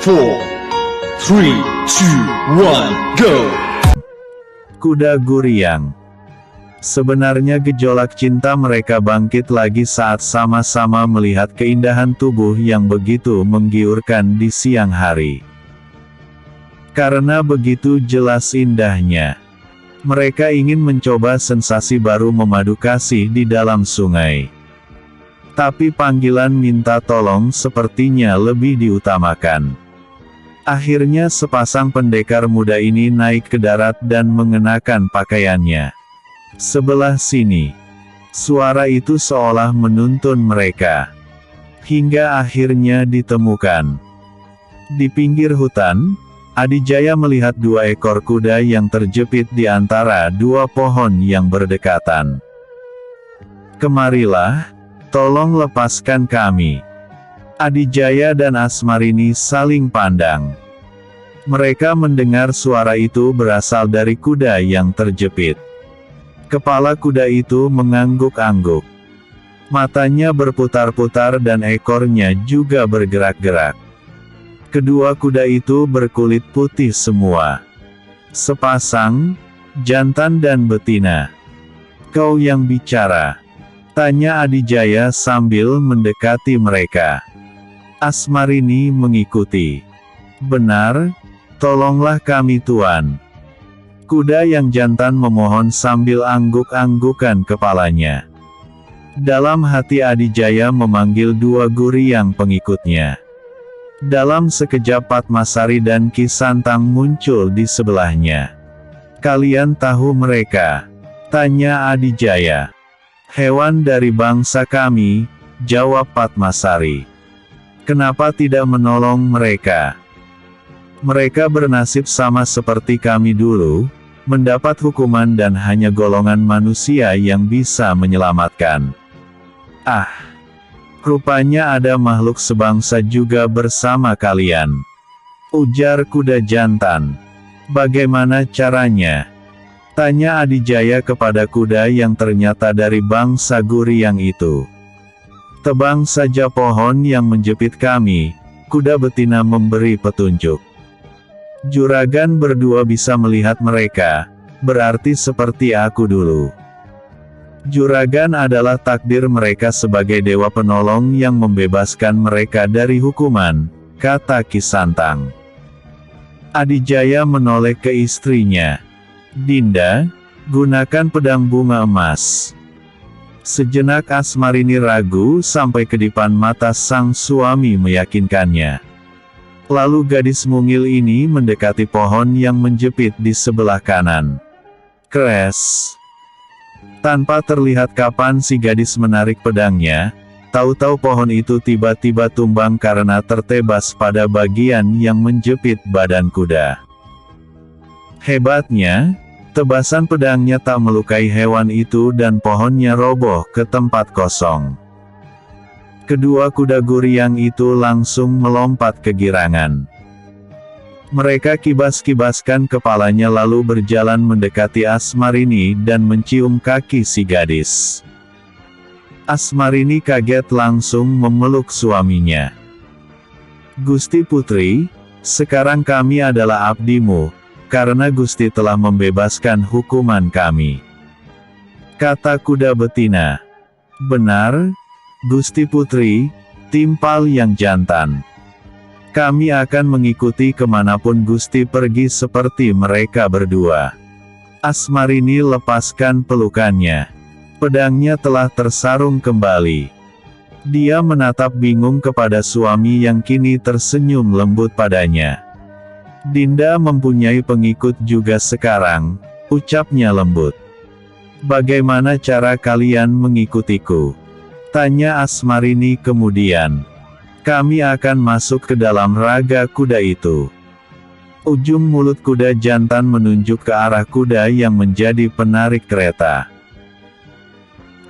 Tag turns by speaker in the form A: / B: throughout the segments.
A: 4, 3, 2, 1, go!
B: Kuda Guryang. Sebenarnya gejolak cinta mereka bangkit lagi saat sama-sama melihat keindahan tubuh yang begitu menggiurkan di siang hari. Karena begitu jelas indahnya, mereka ingin mencoba sensasi baru memadu kasih di dalam sungai. Tapi panggilan minta tolong sepertinya lebih diutamakan. Akhirnya sepasang pendekar muda ini naik ke darat dan mengenakan pakaiannya. Sebelah sini, suara itu seolah menuntun mereka. Hingga akhirnya ditemukan. Di pinggir hutan, Adijaya melihat 2 ekor kuda yang terjepit di antara 2 pohon yang berdekatan. "Kemarilah, tolong lepaskan kami." Adijaya dan Asmarini saling pandang. Mereka mendengar suara itu berasal dari kuda yang terjepit. Kepala kuda itu mengangguk-angguk. Matanya berputar-putar dan ekornya juga bergerak-gerak. Kedua kuda itu berkulit putih semua. Sepasang, jantan dan betina. "Kau yang bicara?" tanya Adijaya sambil mendekati mereka. Asmarini mengikuti. "Benar, tolonglah kami Tuan." Kuda yang jantan memohon sambil angguk-anggukan kepalanya. Dalam hati Adijaya memanggil 2 Guryang pengikutnya. Dalam sekejap Padmasari dan Ki Santang muncul di sebelahnya. "Kalian tahu mereka?" tanya Adijaya. "Hewan dari bangsa kami," jawab Padmasari. "Kenapa tidak menolong mereka? Mereka bernasib sama seperti kami dulu, mendapat hukuman dan hanya golongan manusia yang bisa menyelamatkan." "Ah, rupanya ada makhluk sebangsa juga bersama kalian," ujar kuda jantan. "Bagaimana caranya?" tanya Adijaya kepada kuda yang ternyata dari bangsa Guryang itu. "Tebang saja pohon yang menjepit kami," kuda betina memberi petunjuk. "Juragan berdua bisa melihat mereka, berarti seperti aku dulu. Juragan adalah takdir mereka sebagai dewa penolong yang membebaskan mereka dari hukuman," kata Ki Santang. Adijaya menoleh ke istrinya. "Dinda, gunakan pedang bunga emas." Sejenak Asmarini ragu sampai kedipan mata sang suami meyakinkannya. Lalu gadis mungil ini mendekati pohon yang menjepit di sebelah kanan. Kres! Tanpa terlihat kapan si gadis menarik pedangnya, tahu-tahu pohon itu tiba-tiba tumbang karena tertebas pada bagian yang menjepit badan kuda. Hebatnya, tebasan pedangnya tak melukai hewan itu dan pohonnya roboh ke tempat kosong. Kedua kuda Guryang itu langsung melompat kegirangan. Mereka kibas-kibaskan kepalanya lalu berjalan mendekati Asmarini dan mencium kaki si gadis. Asmarini kaget langsung memeluk suaminya. "Gusti Putri, sekarang kami adalah abdimu, karena Gusti telah membebaskan hukuman kami," kata kuda betina. "Benar, Gusti Putri," timpal yang jantan. "Kami akan mengikuti kemanapun Gusti pergi seperti mereka berdua." Asmarini lepaskan pelukannya. Pedangnya telah tersarung kembali. Dia menatap bingung kepada suami yang kini tersenyum lembut padanya. "Dinda mempunyai pengikut juga sekarang," ucapnya lembut. "Bagaimana cara kalian mengikutiku?" tanya Asmarini kemudian. "Kami akan masuk ke dalam raga kuda itu." Ujung mulut kuda jantan menunjuk ke arah kuda yang menjadi penarik kereta.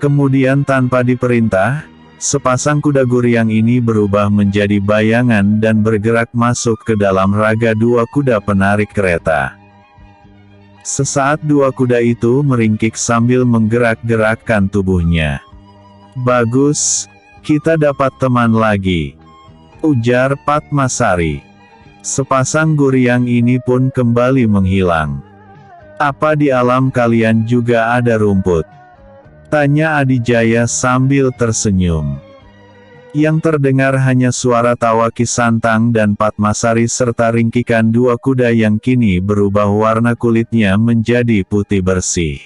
B: Kemudian tanpa diperintah, sepasang kuda Guryang ini berubah menjadi bayangan dan bergerak masuk ke dalam raga 2 kuda penarik kereta. Sesaat 2 kuda itu meringkik sambil menggerak-gerakkan tubuhnya. "Bagus, kita dapat teman lagi," ujar Padmasari. Sepasang Guryang ini pun kembali menghilang. "Apa di alam kalian juga ada rumput?" tanya Adijaya sambil tersenyum. Yang terdengar hanya suara tawa Ki Santang dan Padmasari serta ringkikan dua kuda yang kini berubah warna kulitnya menjadi putih bersih.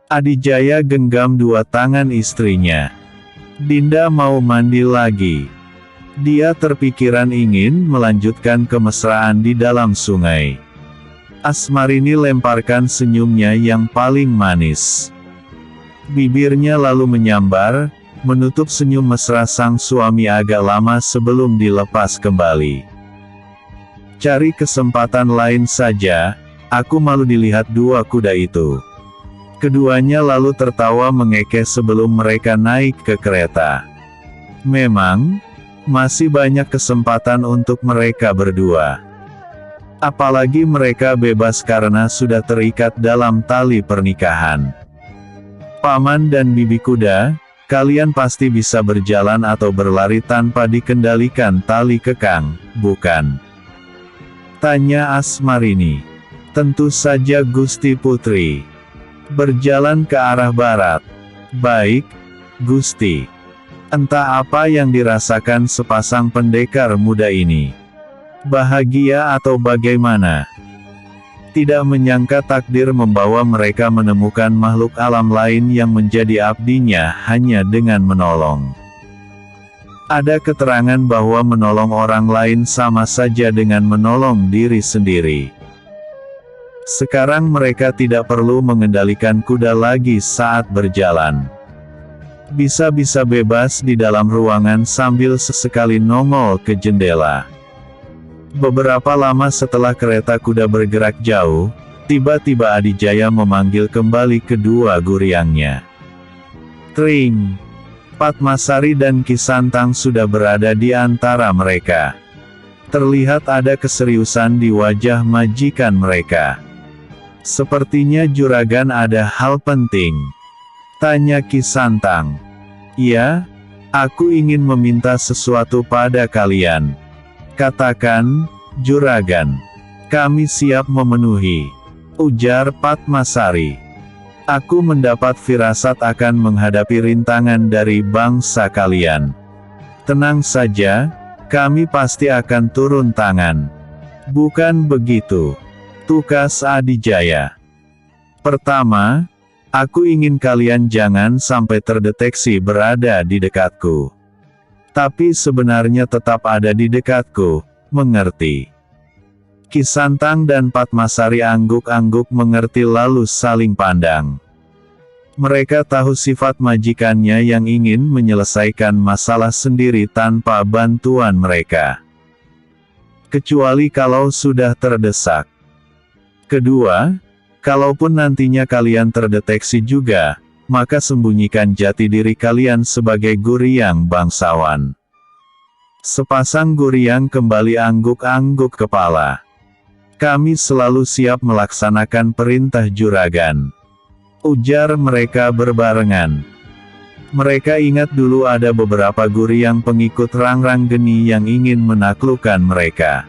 B: Adijaya genggam dua tangan istrinya. "Dinda mau mandi lagi." Dia terpikiran ingin melanjutkan kemesraan di dalam sungai. Asmarini lemparkan senyumnya yang paling manis. Bibirnya lalu menyambar, menutup senyum mesra sang suami agak lama sebelum dilepas kembali. "Cari kesempatan lain saja, aku malu dilihat dua kuda itu." Keduanya lalu tertawa mengekeh sebelum mereka naik ke kereta. Memang, masih banyak kesempatan untuk mereka berdua. Apalagi mereka bebas karena sudah terikat dalam tali pernikahan. "Paman dan bibi kuda, kalian pasti bisa berjalan atau berlari tanpa dikendalikan tali kekang, bukan?" tanya Asmarini. "Tentu saja Gusti Putri." "Berjalan ke arah barat." "Baik, Gusti." Entah apa yang dirasakan sepasang pendekar muda ini. Bahagia atau bagaimana? Tidak menyangka takdir membawa mereka menemukan makhluk alam lain yang menjadi abdinya hanya dengan menolong. Ada keterangan bahwa menolong orang lain sama saja dengan menolong diri sendiri. Sekarang mereka tidak perlu mengendalikan kuda lagi saat berjalan. Bisa-bisa bebas di dalam ruangan sambil sesekali nongol ke jendela. Beberapa lama setelah kereta kuda bergerak jauh, tiba-tiba Adijaya memanggil kembali kedua Guryangnya. Tring! Padmasari dan Ki Santang sudah berada di antara mereka. Terlihat ada keseriusan di wajah majikan mereka. "Sepertinya juragan ada hal penting," tanya Ki Santang. "Ya, aku ingin meminta sesuatu pada kalian." "Katakan, juragan." "Kami siap memenuhi," ujar Padmasari. "Aku mendapat firasat akan menghadapi rintangan dari bangsa kalian. Tenang saja, kami pasti akan turun tangan." "Bukan begitu," tukas Adijaya. "Pertama, aku ingin kalian jangan sampai terdeteksi berada di dekatku. Tapi sebenarnya tetap ada di dekatku, mengerti?" Ki Santang dan Padmasari angguk-angguk mengerti lalu saling pandang. Mereka tahu sifat majikannya yang ingin menyelesaikan masalah sendiri tanpa bantuan mereka. Kecuali kalau sudah terdesak. Kedua, kalaupun nantinya kalian terdeteksi juga, maka sembunyikan jati diri kalian sebagai Guryang bangsawan. Sepasang Guryang kembali angguk-angguk kepala. "Kami selalu siap melaksanakan perintah juragan," ujar mereka berbarengan. Mereka ingat dulu ada beberapa Guryang pengikut Rangrang Geni yang ingin menaklukkan mereka.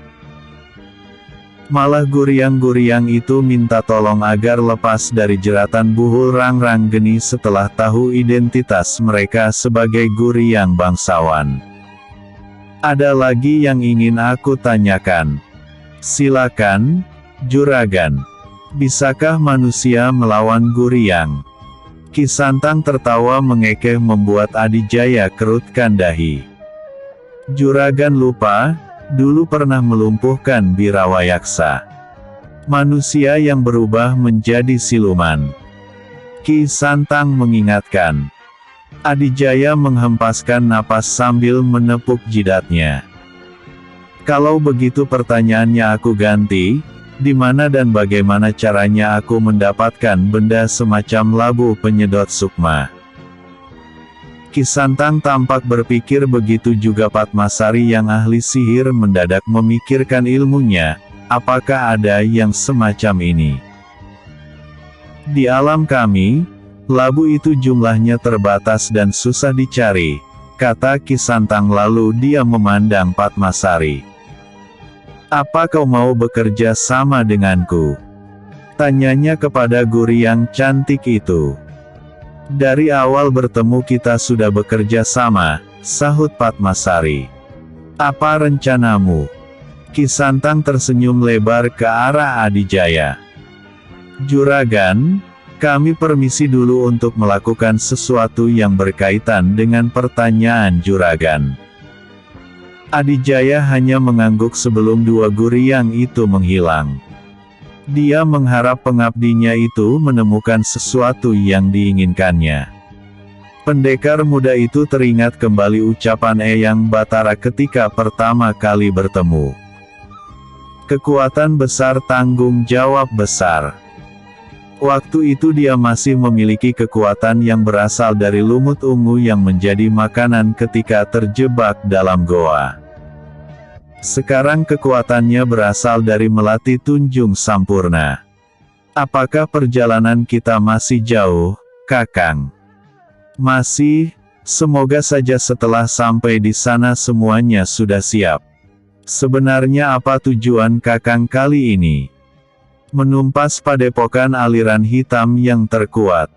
B: Malah Guryang-Guryang itu minta tolong agar lepas dari jeratan buhul Rangrang Geni setelah tahu identitas mereka sebagai Guryang bangsawan. "Ada lagi yang ingin aku tanyakan." "Silakan, juragan." "Bisakah manusia melawan Guryang?" Ki Santang tertawa mengekeh membuat Adijaya kerutkan dahi. "Juragan lupa, dulu pernah melumpuhkan Birawayaksa. Manusia yang berubah menjadi siluman." Ki Santang mengingatkan. Adijaya menghempaskan napas sambil menepuk jidatnya. "Kalau begitu pertanyaannya aku ganti, di mana dan bagaimana caranya aku mendapatkan benda semacam labu penyedot sukma?" Ki Santang tampak berpikir, begitu juga Padmasari yang ahli sihir mendadak memikirkan ilmunya, apakah ada yang semacam ini? "Di alam kami, labu itu jumlahnya terbatas dan susah dicari," kata Ki Santang lalu dia memandang Padmasari. Apa kau mau bekerja sama denganku? Tanyanya kepada guru yang cantik itu. Dari awal bertemu kita sudah bekerja sama, sahut Padmasari. Apa rencanamu? Ki Santang tersenyum lebar ke arah Adijaya. Juragan, kami permisi dulu untuk melakukan sesuatu yang berkaitan dengan pertanyaan juragan. Adijaya hanya mengangguk sebelum dua guru yang itu menghilang. Dia mengharap pengabdinya itu menemukan sesuatu yang diinginkannya. Pendekar muda itu teringat kembali ucapan Eyang Batara ketika pertama kali bertemu. Kekuatan besar, tanggung jawab besar. Waktu itu dia masih memiliki kekuatan yang berasal dari lumut ungu yang menjadi makanan ketika terjebak dalam goa. Sekarang kekuatannya berasal dari melati tunjung sampurna. Apakah perjalanan kita masih jauh, Kakang? Masih, semoga saja setelah sampai di sana semuanya sudah siap. Sebenarnya apa tujuan Kakang kali ini? Menumpas padepokan aliran hitam yang terkuat.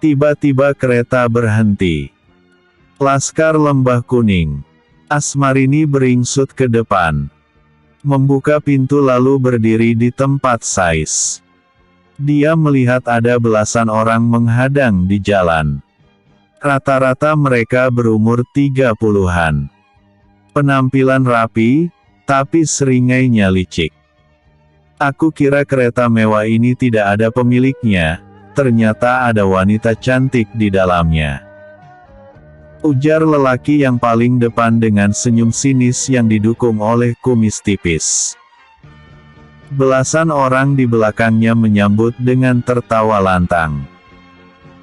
B: Tiba-tiba kereta berhenti. Laskar Lembah Kuning. Asmarini beringsut ke depan. Membuka pintu lalu berdiri di tempat sais. Dia melihat ada belasan orang menghadang di jalan. Rata-rata mereka berumur 30-an. Penampilan rapi, tapi seringainya licik. Aku kira kereta mewah ini tidak ada pemiliknya, ternyata ada wanita cantik di dalamnya. Ujar lelaki yang paling depan dengan senyum sinis yang didukung oleh kumis tipis. Belasan orang di belakangnya menyambut dengan tertawa lantang.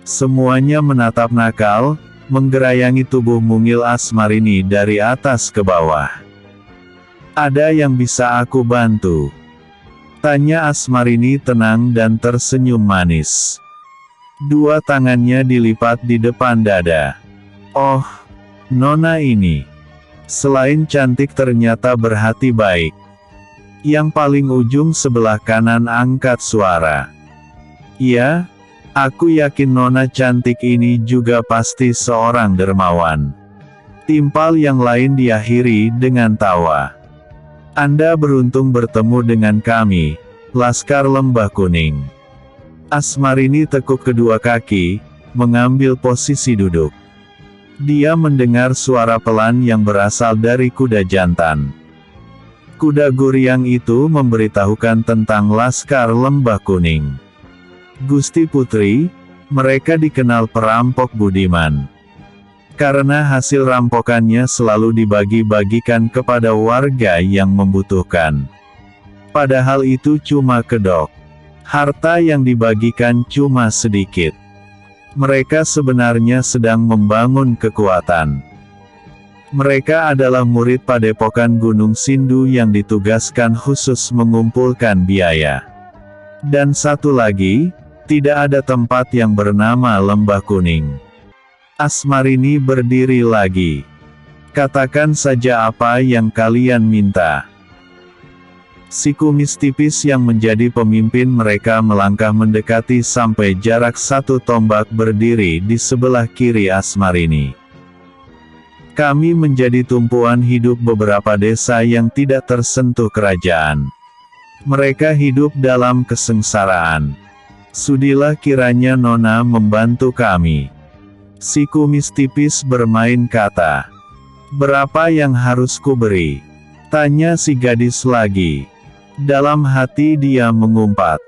B: Semuanya menatap nakal, menggerayangi tubuh mungil Asmarini dari atas ke bawah. Ada yang bisa aku bantu? Tanya Asmarini tenang dan tersenyum manis. Dua tangannya dilipat di depan dada. Oh, nona ini. Selain cantik ternyata berhati baik. Yang paling ujung sebelah kanan angkat suara. Ya, aku yakin nona cantik ini juga pasti seorang dermawan. Timpal yang lain diakhiri dengan tawa. Anda beruntung bertemu dengan kami, Laskar Lembah Kuning. Asmarini tekuk kedua kaki, mengambil posisi duduk. Dia mendengar suara pelan yang berasal dari kuda jantan. Kuda Guryang itu memberitahukan tentang Laskar Lembah Kuning. Gusti Putri, mereka dikenal perampok budiman. Karena hasil rampokannya selalu dibagi-bagikan kepada warga yang membutuhkan. Padahal itu cuma kedok. Harta yang dibagikan cuma sedikit. Mereka sebenarnya sedang membangun kekuatan. Mereka adalah murid padepokan Gunung Sindu yang ditugaskan khusus mengumpulkan biaya. Dan satu lagi, tidak ada tempat yang bernama Lembah Kuning. Asmarini berdiri lagi. Katakan saja apa yang kalian minta. Si kumis tipis yang menjadi pemimpin mereka melangkah mendekati sampai jarak 1 tombak berdiri di sebelah kiri Asmarini. Kami menjadi tumpuan hidup beberapa desa yang tidak tersentuh kerajaan. Mereka hidup dalam kesengsaraan. Sudilah kiranya nona membantu kami. Si kumis tipis bermain kata. Berapa yang harus kuberi? Tanya si gadis lagi. Dalam hati dia mengumpat.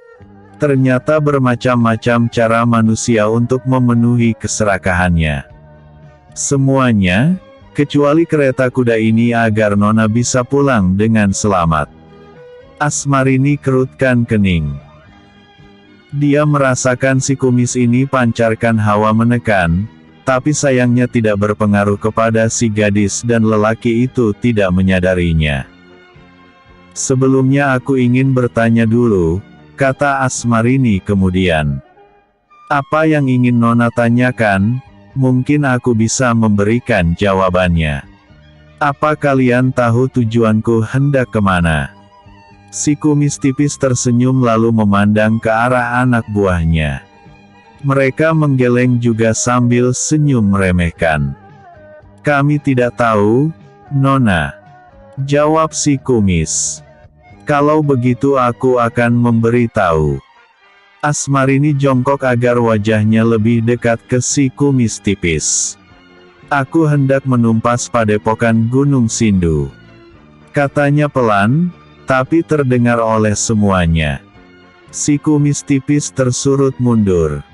B: Ternyata bermacam-macam cara manusia untuk memenuhi keserakahannya. Semuanya, kecuali kereta kuda ini agar nona bisa pulang dengan selamat. Asmarini kerutkan kening. Dia merasakan si kumis ini pancarkan hawa menekan, tapi sayangnya tidak berpengaruh kepada si gadis dan lelaki itu tidak menyadarinya. Sebelumnya aku ingin bertanya dulu, kata Asmarini kemudian. Apa yang ingin nona tanyakan? Mungkin aku bisa memberikan jawabannya. Apa kalian tahu tujuanku hendak kemana? Si kumis tipis tersenyum lalu memandang ke arah anak buahnya. Mereka menggeleng juga sambil senyum meremehkan. "Kami tidak tahu, Nona," jawab si kumis. "Kalau begitu aku akan memberitahu." Asmarini jongkok agar wajahnya lebih dekat ke si kumis tipis. "Aku hendak menumpas padepokan Gunung Sindu," katanya pelan, tapi terdengar oleh semuanya. Si kumis tipis tersurut mundur.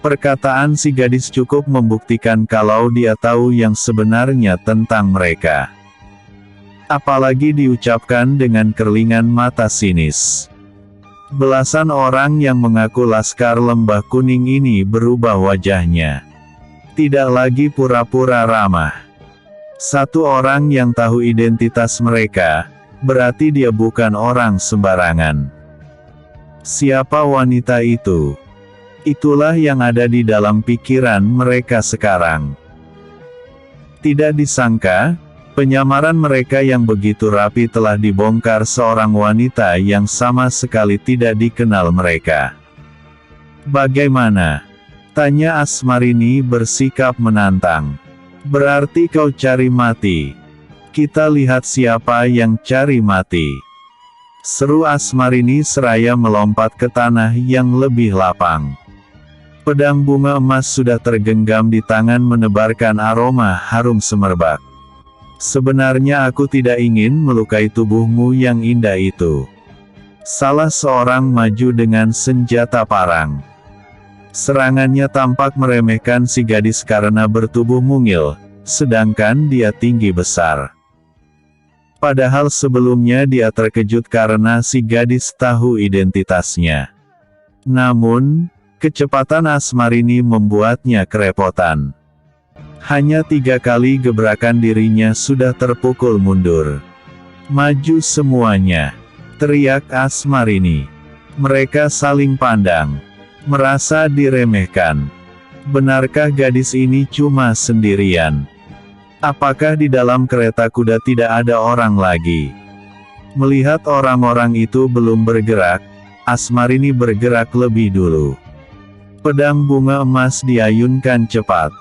B: Perkataan si gadis cukup membuktikan kalau dia tahu yang sebenarnya tentang mereka. Apalagi diucapkan dengan kerlingan mata sinis. Belasan orang yang mengaku Laskar Lembah Kuning ini berubah wajahnya. Tidak lagi pura-pura ramah. Satu orang yang tahu identitas mereka, berarti dia bukan orang sembarangan. Siapa wanita itu? Itulah yang ada di dalam pikiran mereka sekarang. Tidak disangka, penyamaran mereka yang begitu rapi telah dibongkar seorang wanita yang sama sekali tidak dikenal mereka. "Bagaimana?" tanya Asmarini bersikap menantang. "Berarti kau cari mati? Kita lihat siapa yang cari mati," seru Asmarini seraya melompat ke tanah yang lebih lapang. Pedang bunga emas sudah tergenggam di tangan menebarkan aroma harum semerbak. "Sebenarnya aku tidak ingin melukai tubuhmu yang indah itu." Salah seorang maju dengan senjata parang. Serangannya tampak meremehkan si gadis karena bertubuh mungil, sedangkan dia tinggi besar. Padahal sebelumnya dia terkejut karena si gadis tahu identitasnya. Namun, kecepatan Asmarini membuatnya kerepotan. Hanya 3 kali gebrakan dirinya sudah terpukul mundur. "Maju semuanya!" teriak Asmarini. Mereka saling pandang. Merasa diremehkan. Benarkah gadis ini cuma sendirian? Apakah di dalam kereta kuda tidak ada orang lagi? Melihat orang-orang itu belum bergerak, Asmarini bergerak lebih dulu. Pedang bunga emas diayunkan cepat.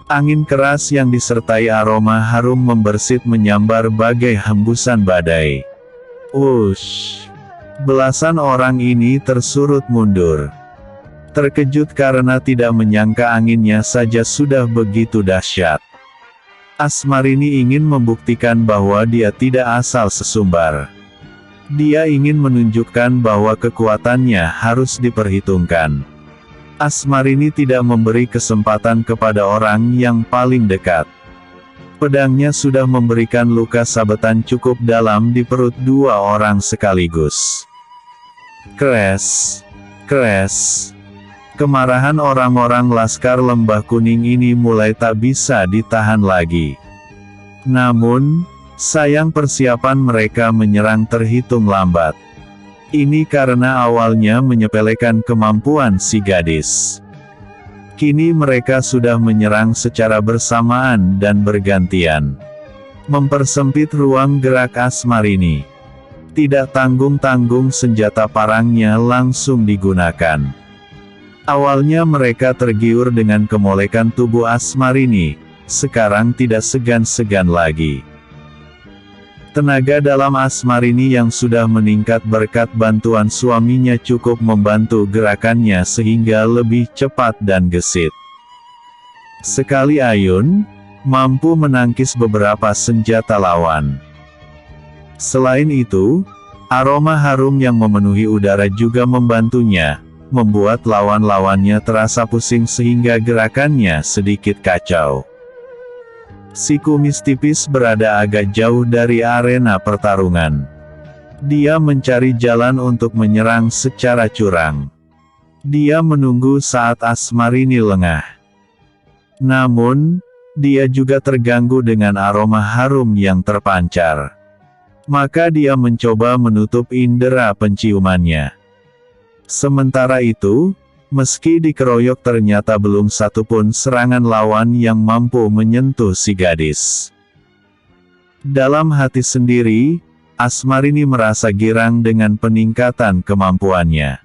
B: Angin keras yang disertai aroma harum membersit menyambar bagai hembusan badai. Wush! Belasan orang ini tersurut mundur. Terkejut karena tidak menyangka anginnya saja sudah begitu dahsyat. Asmarini ingin membuktikan bahwa dia tidak asal sesumbar. Dia ingin menunjukkan bahwa kekuatannya harus diperhitungkan. Asmarini tidak memberi kesempatan kepada orang yang paling dekat. Pedangnya sudah memberikan luka sabetan cukup dalam di perut 2 orang sekaligus. Kres! Kres! Kemarahan orang-orang Laskar Lembah Kuning ini mulai tak bisa ditahan lagi. Namun, sayang persiapan mereka menyerang terhitung lambat. Ini karena awalnya menyepelekan kemampuan si gadis. Kini mereka sudah menyerang secara bersamaan dan bergantian. Mempersempit ruang gerak Asmarini. Tidak tanggung-tanggung senjata parangnya langsung digunakan. Awalnya mereka tergiur dengan kemolekan tubuh Asmarini, sekarang tidak segan-segan lagi. Tenaga dalam Asmarini yang sudah meningkat berkat bantuan suaminya cukup membantu gerakannya sehingga lebih cepat dan gesit. Sekali ayun, mampu menangkis beberapa senjata lawan. Selain itu, aroma harum yang memenuhi udara juga membantunya, membuat lawan-lawannya terasa pusing sehingga gerakannya sedikit kacau. Si kumis tipis berada agak jauh dari arena pertarungan. Dia mencari jalan untuk menyerang secara curang. Dia menunggu saat Asmarini lengah. Namun, dia juga terganggu dengan aroma harum yang terpancar. Maka dia mencoba menutup indera penciumannya. Sementara itu, meski dikeroyok ternyata belum satupun serangan lawan yang mampu menyentuh si gadis. Dalam hati sendiri, Asmarini merasa girang dengan peningkatan kemampuannya.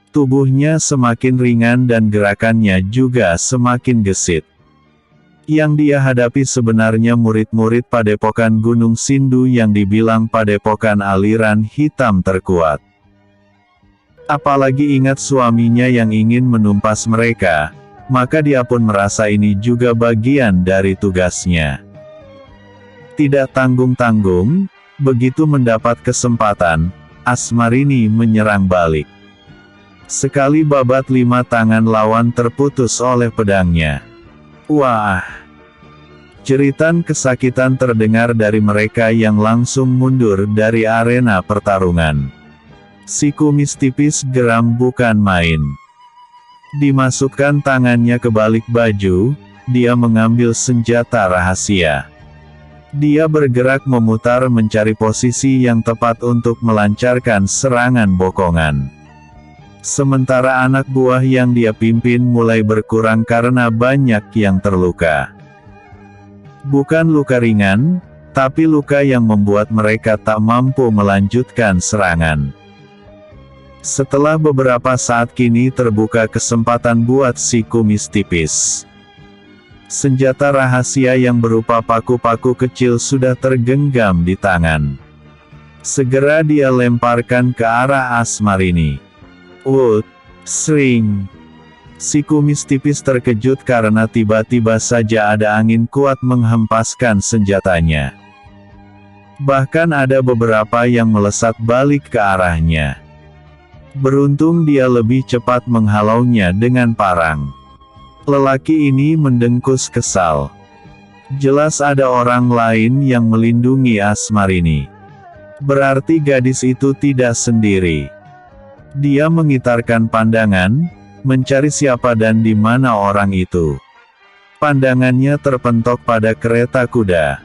B: Tubuhnya semakin ringan dan gerakannya juga semakin gesit. Yang dia hadapi sebenarnya murid-murid padepokan Gunung Sindu yang dibilang padepokan aliran hitam terkuat. Apalagi ingat suaminya yang ingin menumpas mereka, maka dia pun merasa ini juga bagian dari tugasnya. Tidak tanggung-tanggung, begitu mendapat kesempatan, Asmarini menyerang balik. Sekali babat 5 tangan lawan terputus oleh pedangnya. Wah! Jeritan kesakitan terdengar dari mereka yang langsung mundur dari arena pertarungan. Si kumis tipis geram bukan main. Dimasukkan tangannya ke balik baju, dia mengambil senjata rahasia. Dia bergerak memutar mencari posisi yang tepat untuk melancarkan serangan bokongan. Sementara anak buah yang dia pimpin mulai berkurang karena banyak yang terluka. Bukan luka ringan, tapi luka yang membuat mereka tak mampu melanjutkan serangan. Setelah beberapa saat kini terbuka kesempatan buat si kumis tipis. Senjata rahasia yang berupa paku-paku kecil sudah tergenggam di tangan. Segera dia lemparkan ke arah Asmarini. Sring. Si kumis tipis terkejut karena tiba-tiba saja ada angin kuat menghempaskan senjatanya. Bahkan ada beberapa yang melesat balik ke arahnya. Beruntung dia lebih cepat menghalaunya dengan parang. Lelaki ini mendengkus kesal. Jelas ada orang lain yang melindungi Asmarini. Berarti gadis itu tidak sendiri. Dia mengitarkan pandangan, mencari siapa dan di mana orang itu. Pandangannya terpentok pada kereta kuda.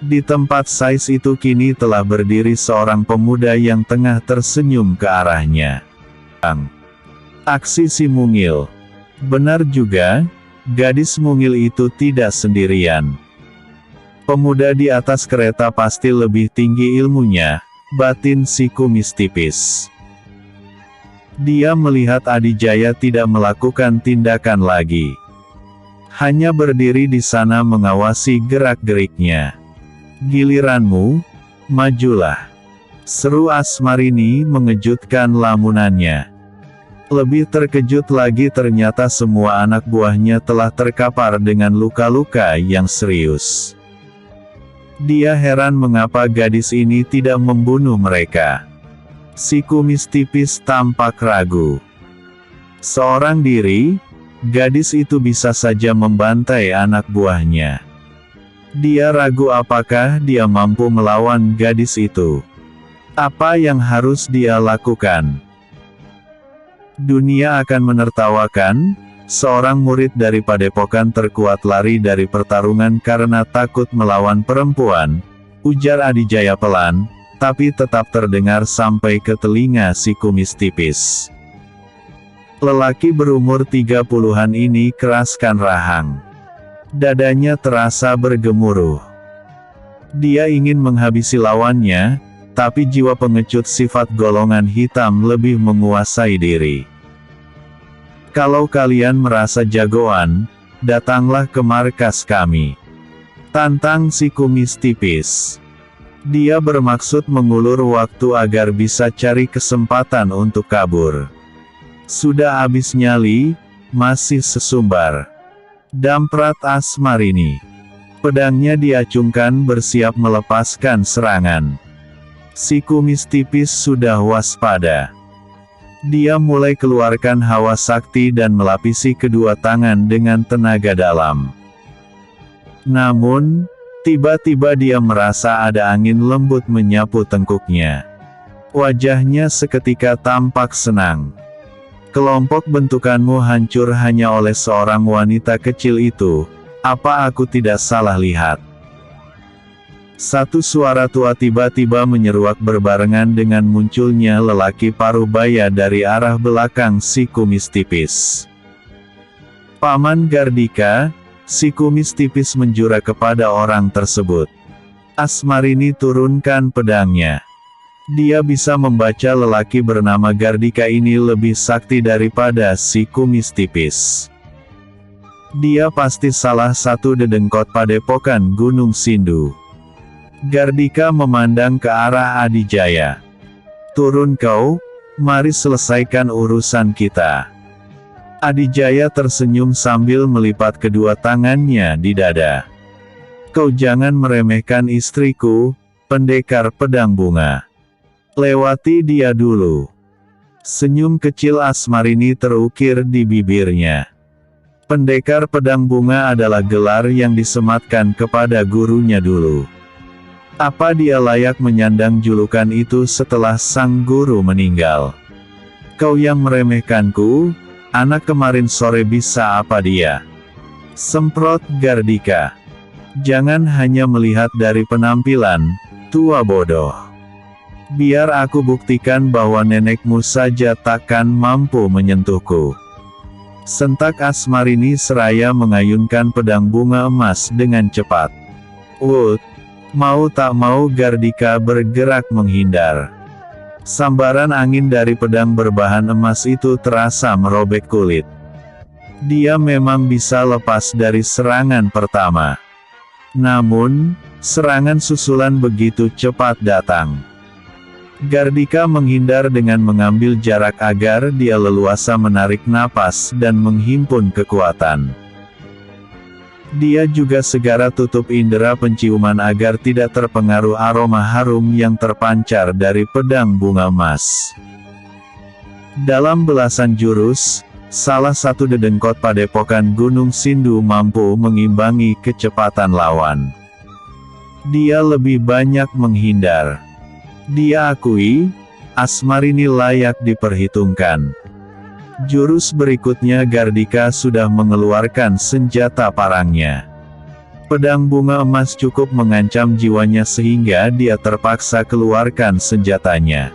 B: Di tempat sais itu kini telah berdiri seorang pemuda yang tengah tersenyum ke arahnya. Aksi si mungil. Benar juga, gadis mungil itu tidak sendirian. Pemuda di atas kereta pasti lebih tinggi ilmunya, batin si kumis tipis. Dia melihat Adijaya tidak melakukan tindakan lagi. Hanya berdiri di sana mengawasi gerak-geriknya. Giliranmu, majulah. Seru Asmarini mengejutkan lamunannya. Lebih terkejut lagi ternyata semua anak buahnya telah terkapar dengan luka-luka yang serius. Dia heran mengapa gadis ini tidak membunuh mereka. Si kumis tipis tampak ragu. Seorang diri, gadis itu bisa saja membantai anak buahnya. Dia ragu apakah dia mampu melawan gadis itu. Apa yang harus dia lakukan? Dunia akan menertawakan, seorang murid dari padepokan terkuat lari dari pertarungan karena takut melawan perempuan, ujar Adijaya pelan, tapi tetap terdengar sampai ke telinga si kumis tipis. Lelaki berumur 30-an ini keraskan rahang. Dadanya terasa bergemuruh. Dia ingin menghabisi lawannya, tapi jiwa pengecut sifat golongan hitam lebih menguasai diri. Kalau kalian merasa jagoan, datanglah ke markas kami. Tantang si kumis tipis. Dia bermaksud mengulur waktu agar bisa cari kesempatan untuk kabur. Sudah habis nyali, masih sesumbar. Damprat Asmarini. Pedangnya diacungkan bersiap melepaskan serangan. Si kumis tipis sudah waspada. Dia mulai keluarkan hawa sakti dan melapisi kedua tangan dengan tenaga dalam. Namun, tiba-tiba dia merasa ada angin lembut menyapu tengkuknya. Wajahnya seketika tampak senang. Kelompok bentukanmu hancur hanya oleh seorang wanita kecil itu, apa aku tidak salah lihat? Satu suara tua tiba-tiba menyeruak berbarengan dengan munculnya lelaki parubaya dari arah belakang si kumis tipis. Paman Gardika, si kumis tipis menjura kepada orang tersebut. Asmarini turunkan pedangnya. Dia bisa membaca lelaki bernama Gardika ini lebih sakti daripada si kumis tipis. Dia pasti salah satu dedengkot padepokan Gunung Sindu. Gardika memandang ke arah Adijaya. Turun kau, mari selesaikan urusan kita. Adijaya tersenyum sambil melipat kedua tangannya di dada. Kau jangan meremehkan istriku, pendekar pedang bunga. Lewati dia dulu. Senyum kecil Asmarini terukir di bibirnya. Pendekar pedang bunga adalah gelar yang disematkan kepada gurunya dulu. Apa dia layak menyandang julukan itu setelah sang guru meninggal? Kau yang meremehkanku, anak kemarin sore bisa apa dia? Semprot Gardika. Jangan hanya melihat dari penampilan, tua bodoh. Biar aku buktikan bahwa nenekmu saja takkan mampu menyentuhku. Sentak Asmarini seraya mengayunkan pedang bunga emas dengan cepat. Wut! Mau tak mau Gardika bergerak menghindar. Sambaran angin dari pedang berbahan emas itu terasa merobek kulit. Dia memang bisa lepas dari serangan pertama. Namun, serangan susulan begitu cepat datang. Gardika menghindar dengan mengambil jarak agar dia leluasa menarik napas dan menghimpun kekuatan. Dia juga segera tutup indera penciuman agar tidak terpengaruh aroma harum yang terpancar dari pedang bunga emas. Dalam belasan jurus, salah satu dedengkot padepokan Gunung Sindu mampu mengimbangi kecepatan lawan. Dia lebih banyak menghindar. Dia akui, Asmarini layak diperhitungkan. Jurus berikutnya Gardika sudah mengeluarkan senjata parangnya. Pedang bunga emas cukup mengancam jiwanya sehingga dia terpaksa keluarkan senjatanya.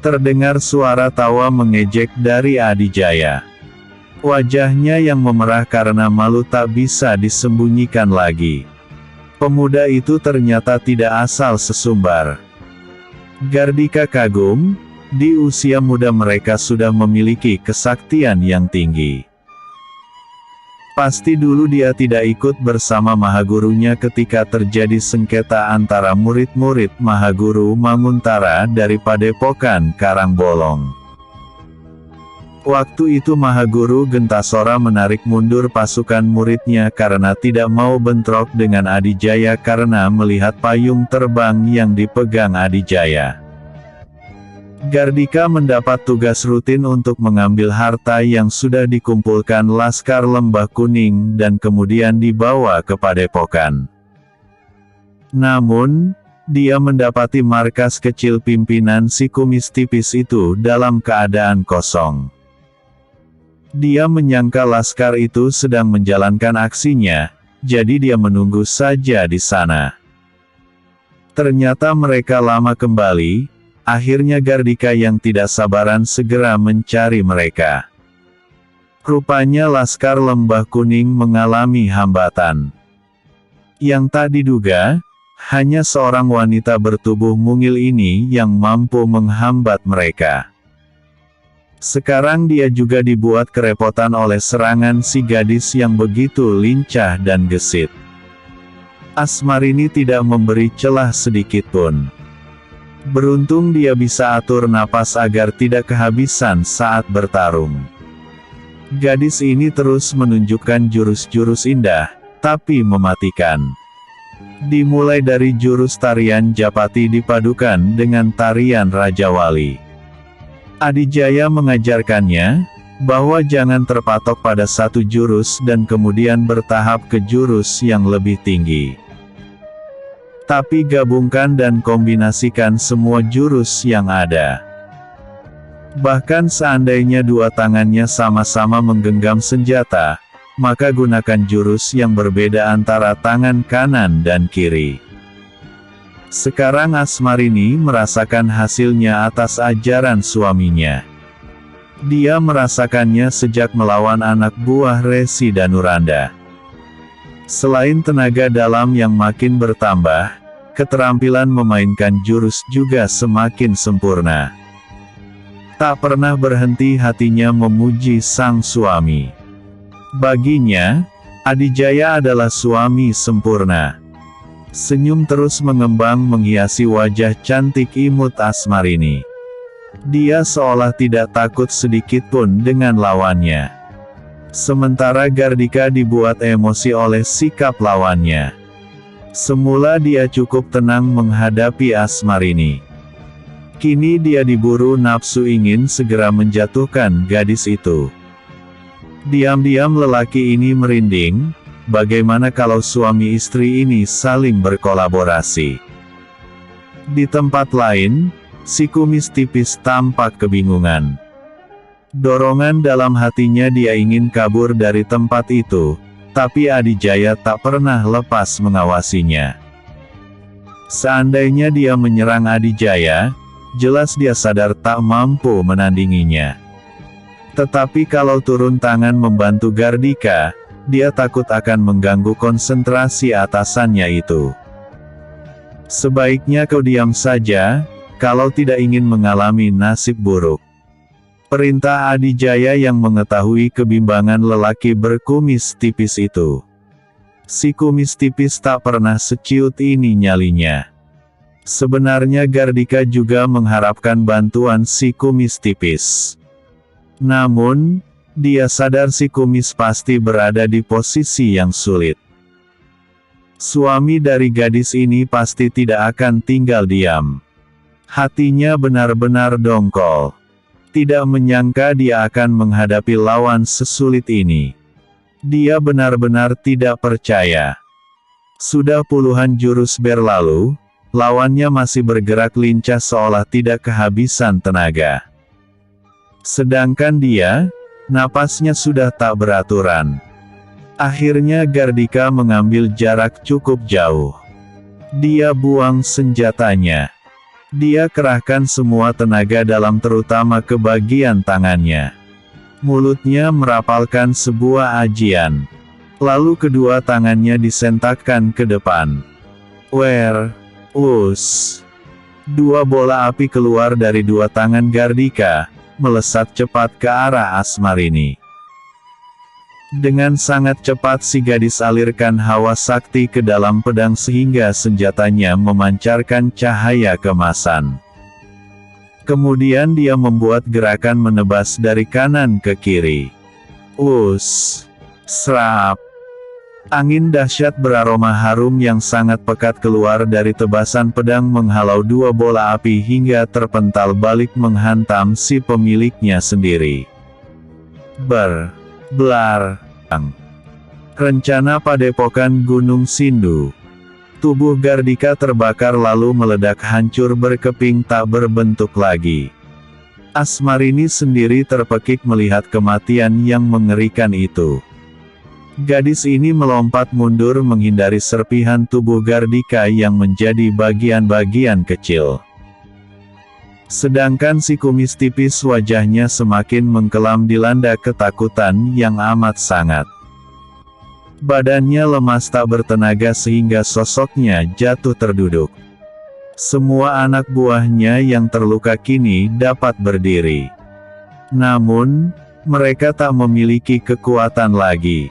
B: Terdengar suara tawa mengejek dari Adijaya. Wajahnya yang memerah karena malu tak bisa disembunyikan lagi. Pemuda itu ternyata tidak asal sesumbar. Gardika kagum. Di usia muda mereka sudah memiliki kesaktian yang tinggi. Pasti dulu dia tidak ikut bersama Mahagurunya ketika terjadi sengketa antara murid-murid Mahaguru Manguntara dari Padepokan Karangbolong. Waktu itu Mahaguru Gentasora menarik mundur pasukan muridnya karena tidak mau bentrok dengan Adijaya karena melihat payung terbang yang dipegang Adijaya. Gardika mendapat tugas rutin untuk mengambil harta yang sudah dikumpulkan Laskar Lembah Kuning dan kemudian dibawa ke Padepokan. Namun, dia mendapati markas kecil pimpinan si kumis tipis itu dalam keadaan kosong. Dia menyangka Laskar itu sedang menjalankan aksinya, jadi dia menunggu saja di sana. Ternyata mereka lama kembali. Akhirnya Gardika yang tidak sabaran segera mencari mereka. Rupanya Laskar Lembah Kuning mengalami hambatan. Yang tak diduga, hanya seorang wanita bertubuh mungil ini yang mampu menghambat mereka. Sekarang dia juga dibuat kerepotan oleh serangan si gadis yang begitu lincah dan gesit. Asmarini tidak memberi celah sedikitpun. Beruntung dia bisa atur napas agar tidak kehabisan saat bertarung. Gadis ini terus menunjukkan jurus-jurus indah, tapi mematikan. Dimulai dari jurus tarian Japati dipadukan dengan tarian Raja Wali. Adijaya mengajarkannya, bahwa jangan terpatok pada satu jurus dan kemudian bertahap ke jurus yang lebih tinggi. Tapi gabungkan dan kombinasikan semua jurus yang ada. Bahkan seandainya dua tangannya sama-sama menggenggam senjata, maka gunakan jurus yang berbeda antara tangan kanan dan kiri. Sekarang Asmarini merasakan hasilnya atas ajaran suaminya. Dia merasakannya sejak melawan anak buah Resi Danuranda. Selain tenaga dalam yang makin bertambah, keterampilan memainkan jurus juga semakin sempurna. Tak pernah berhenti hatinya memuji sang suami. Baginya, Adijaya adalah suami sempurna. Senyum terus mengembang menghiasi wajah cantik imut Asmarini. Dia seolah tidak takut sedikitpun dengan lawannya. Sementara Gardika dibuat emosi oleh sikap lawannya. Semula dia cukup tenang menghadapi Asmarini. Kini dia diburu nafsu ingin segera menjatuhkan gadis itu. Diam-diam lelaki ini merinding. Bagaimana kalau suami istri ini saling berkolaborasi? Di tempat lain, si kumis tipis tampak kebingungan. Dorongan dalam hatinya dia ingin kabur dari tempat itu, tapi Adijaya tak pernah lepas mengawasinya. Seandainya dia menyerang Adijaya, jelas dia sadar tak mampu menandinginya. Tetapi kalau turun tangan membantu Gardika, dia takut akan mengganggu konsentrasi atasannya itu. Sebaiknya kau diam saja, kalau tidak ingin mengalami nasib buruk. Perintah Adijaya yang mengetahui kebimbangan lelaki berkumis tipis itu. Si kumis tipis tak pernah seciut ini nyalinya. Sebenarnya Gardika juga mengharapkan bantuan si kumis tipis. Namun, dia sadar si kumis pasti berada di posisi yang sulit. Suami dari gadis ini pasti tidak akan tinggal diam. Hatinya benar-benar dongkol. Tidak menyangka dia akan menghadapi lawan sesulit ini. Dia benar-benar tidak percaya. Sudah puluhan jurus berlalu, lawannya masih bergerak lincah seolah tidak kehabisan tenaga. Sedangkan dia, napasnya sudah tak beraturan. Akhirnya Gardika mengambil jarak cukup jauh. Dia buang senjatanya. Dia kerahkan semua tenaga dalam terutama ke bagian tangannya. Mulutnya merapalkan sebuah ajian. Lalu kedua tangannya disentakkan ke depan. Dua bola api keluar dari dua tangan Gardika, melesat cepat ke arah Asmarini. Dengan sangat cepat si gadis alirkan hawa sakti ke dalam pedang sehingga senjatanya memancarkan cahaya kemasan. Kemudian dia membuat gerakan menebas dari kanan ke kiri. Serap. Angin dahsyat beraroma harum yang sangat pekat keluar dari tebasan pedang menghalau dua bola api hingga terpental balik menghantam si pemiliknya sendiri. Rencana padepokan Gunung Sindu. Tubuh Gardika terbakar lalu meledak hancur berkeping tak berbentuk lagi. Asmarini sendiri terpekik melihat kematian yang mengerikan itu. Gadis ini melompat mundur menghindari serpihan tubuh Gardika yang menjadi bagian-bagian kecil. Sedangkan si kumis tipis wajahnya semakin mengkelam dilanda ketakutan yang amat sangat. Badannya lemas tak bertenaga sehingga sosoknya jatuh terduduk. Semua anak buahnya yang terluka kini dapat berdiri. Namun, mereka tak memiliki kekuatan lagi.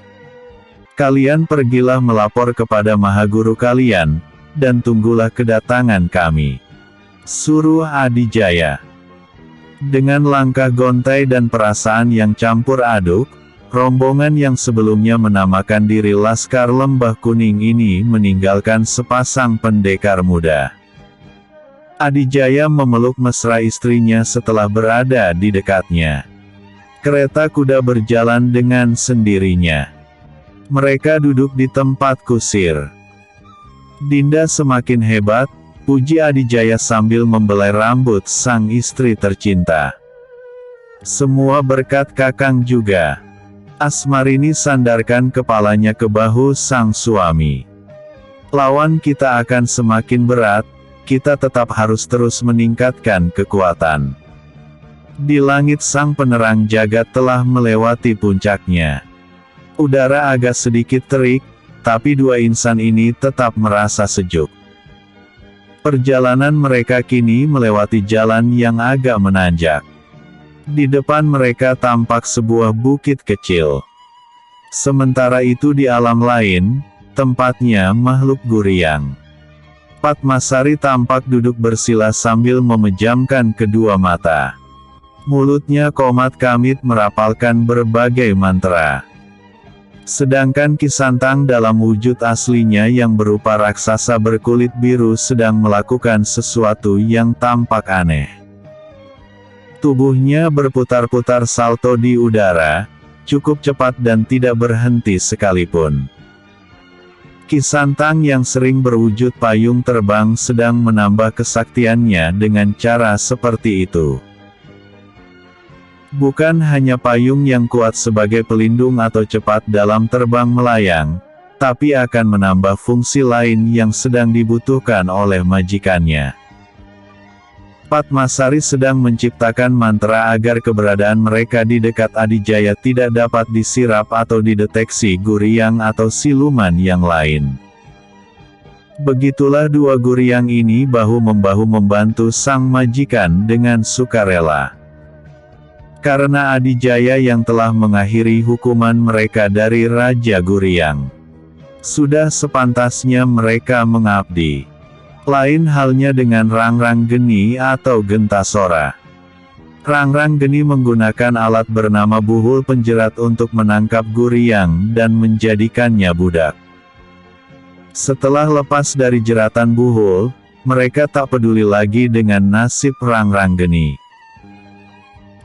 B: Kalian pergilah melapor kepada Mahaguru kalian, dan tunggulah kedatangan kami. Suruh Adijaya. Dengan langkah gontai dan perasaan yang campur aduk, rombongan yang sebelumnya menamakan diri Laskar Lembah Kuning ini meninggalkan sepasang pendekar muda. Adijaya memeluk mesra istrinya setelah berada di dekatnya. Kereta kuda berjalan dengan sendirinya. Mereka duduk di tempat kusir. Dinda semakin hebat, puji Adijaya sambil membelai rambut sang istri tercinta. Semua berkat Kakang juga. Asmarini sandarkan kepalanya ke bahu sang suami. Lawan kita akan semakin berat, kita tetap harus terus meningkatkan kekuatan. Di langit sang penerang jagat telah melewati puncaknya. Udara agak sedikit terik, tapi dua insan ini tetap merasa sejuk. Perjalanan mereka kini melewati jalan yang agak menanjak. Di depan mereka tampak sebuah bukit kecil. Sementara itu di alam lain, tempatnya makhluk Guryang. Padmasari tampak duduk bersila sambil memejamkan kedua mata. Mulutnya komat kamit merapalkan berbagai mantra. Sedangkan Kisantang dalam wujud aslinya yang berupa raksasa berkulit biru sedang melakukan sesuatu yang tampak aneh. Tubuhnya berputar-putar salto di udara, cukup cepat dan tidak berhenti sekalipun. Kisantang yang sering berwujud payung terbang sedang menambah kesaktiannya dengan cara seperti itu. Bukan hanya payung yang kuat sebagai pelindung atau cepat dalam terbang melayang, tapi akan menambah fungsi lain yang sedang dibutuhkan oleh majikannya. Padmasari sedang menciptakan mantra agar keberadaan mereka di dekat Adijaya tidak dapat disirap atau dideteksi Guryang atau siluman yang lain. Begitulah dua Guryang ini bahu-membahu membantu sang majikan dengan sukarela. Karena Adijaya yang telah mengakhiri hukuman mereka dari Raja Guryang. Sudah sepantasnya mereka mengabdi. Lain halnya dengan Rangrang Geni atau Gentasora. Rangrang Geni menggunakan alat bernama buhul penjerat untuk menangkap Guryang dan menjadikannya budak. Setelah lepas dari jeratan buhul, mereka tak peduli lagi dengan nasib Rangrang Geni.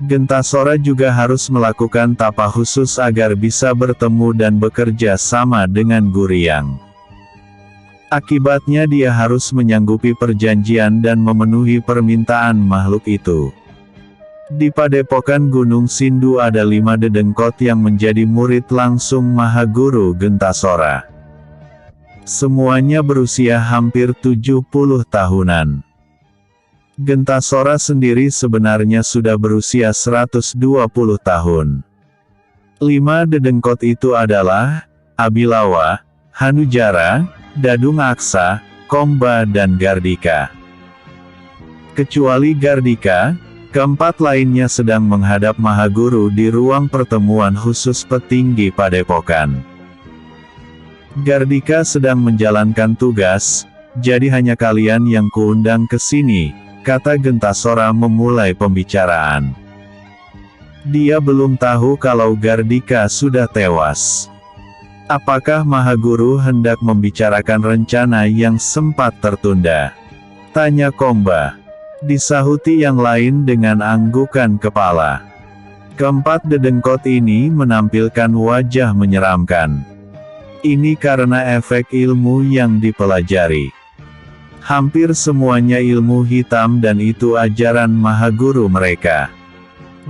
B: Gentasora juga harus melakukan tapa khusus agar bisa bertemu dan bekerja sama dengan Guryang. Akibatnya dia harus menyanggupi perjanjian dan memenuhi permintaan makhluk itu. Di padepokan Gunung Sindu ada 5 dedengkot yang menjadi murid langsung Mahaguru Gentasora. Semuanya berusia hampir 70 tahunan. Gentasora sendiri sebenarnya sudah berusia 120 tahun. 5 dedengkot itu adalah Abilawa, Hanujara, Dadung Aksa, Komba dan Gardika. Kecuali Gardika, keempat lainnya sedang menghadap Mahaguru di ruang pertemuan khusus petinggi padepokan. Gardika sedang menjalankan tugas, jadi hanya kalian yang kuundang ke sini, kata Gentasora memulai pembicaraan. Dia belum tahu kalau Gardika sudah tewas. Apakah Mahaguru hendak membicarakan rencana yang sempat tertunda? Tanya Komba. Disahuti yang lain dengan anggukan kepala. Keempat dedengkot ini menampilkan wajah menyeramkan. Ini karena efek ilmu yang dipelajari. Hampir semuanya ilmu hitam dan itu ajaran Mahaguru mereka.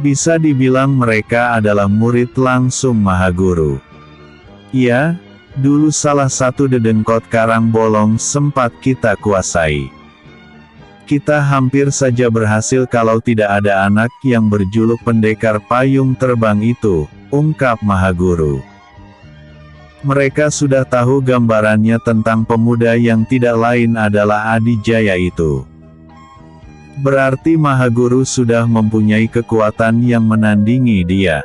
B: Bisa dibilang mereka adalah murid langsung Mahaguru. Ya, dulu salah satu dedengkot Karang Bolong sempat kita kuasai. Kita hampir saja berhasil kalau tidak ada anak yang berjuluk pendekar payung terbang itu, ungkap Mahaguru. Mereka sudah tahu gambarannya tentang pemuda yang tidak lain adalah Adijaya itu. Berarti Mahaguru sudah mempunyai kekuatan yang menandingi dia.